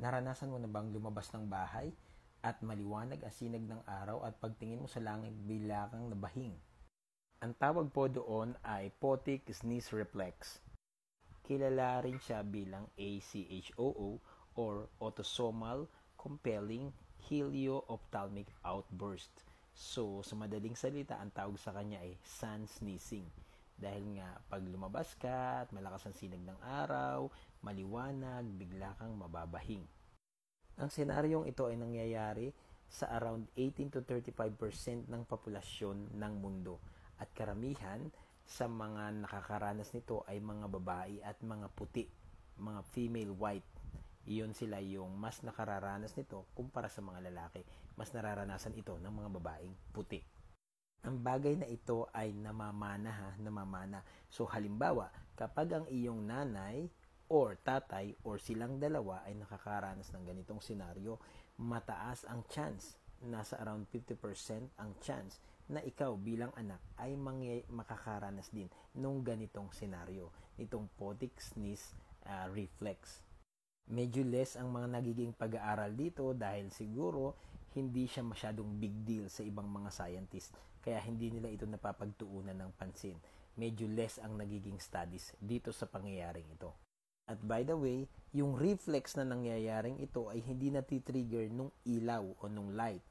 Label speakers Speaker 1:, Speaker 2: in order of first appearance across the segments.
Speaker 1: Naranasan mo na bang lumabas ng bahay at maliwanag ang sinag ng araw at pagtingin mo sa langit bigla kang nabahing? Ang tawag po doon ay photic sneeze reflex. Kilala rin siya bilang ACHOO or autosomal compelling helio-ophthalmic outburst. So, sa madaling salita, ang tawag sa kanya ay sun sneezing. Dahil nga, pag lumabas ka at malakas ang sinag ng araw, maliwanag, bigla kang mababahing. Ang senaryong ito ay nangyayari sa around 18 to 35% ng populasyon ng mundo at karamihan sa mga nakakaranas nito ay mga babae at mga puti, mga female white. Iyon sila yung mas nakararanas nito kumpara sa mga lalaki. Mas nararanasan ito ng mga babaeng puti. Ang bagay na ito ay namamana. So halimbawa, kapag ang iyong nanay or tatay or silang dalawa ay nakakaranas ng ganitong senaryo, mataas ang chance, nasa around 50% ang chance na ikaw bilang anak ay makakaranas din nung ganitong senaryo, itong photic sneeze reflex. Medyo less ang mga nagiging pag-aaral dito dahil siguro hindi siya masyadong big deal sa ibang mga scientist, kaya hindi nila ito napapagtuunan ng pansin. Medyo less ang nagiging studies dito sa pangyayaring ito. At by the way, yung reflex na nangyayaring ito ay hindi natitrigger nung ilaw o nung light.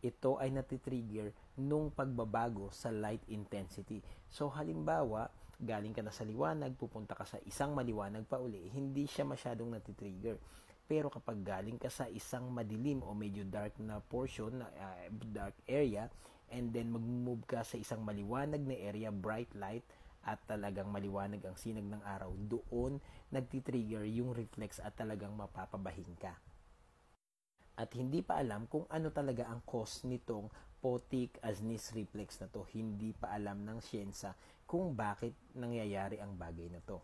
Speaker 1: Ito ay natitrigger nung pagbabago sa light intensity. So halimbawa, galing ka na sa liwanag, pupunta ka sa isang maliwanag pa uli, hindi siya masyadong natitrigger. Pero kapag galing ka sa isang madilim o medyo dark na portion, dark area, and then mag-move ka sa isang maliwanag na area, bright light, at talagang maliwanag ang sinag ng araw, doon nagtitrigger yung reflex at talagang mapapabahing ka. At hindi pa alam kung ano talaga ang cause nitong photic sneeze reflex na to. Hindi pa alam ng siyensa kung bakit nangyayari ang bagay na to.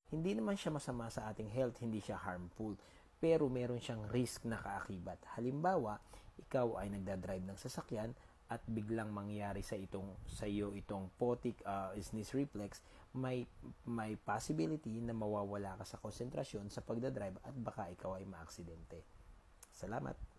Speaker 1: Hindi naman siya masama sa ating health, hindi siya harmful, pero meron siyang risk na kaakibat. Halimbawa, ikaw ay nagdadrive ng sasakyan at biglang mangyari sa iyo itong photic sneeze reflex, may possibility na mawawala ka sa konsentrasyon sa pagdadrive at baka ikaw ay maaksidente. Salamat!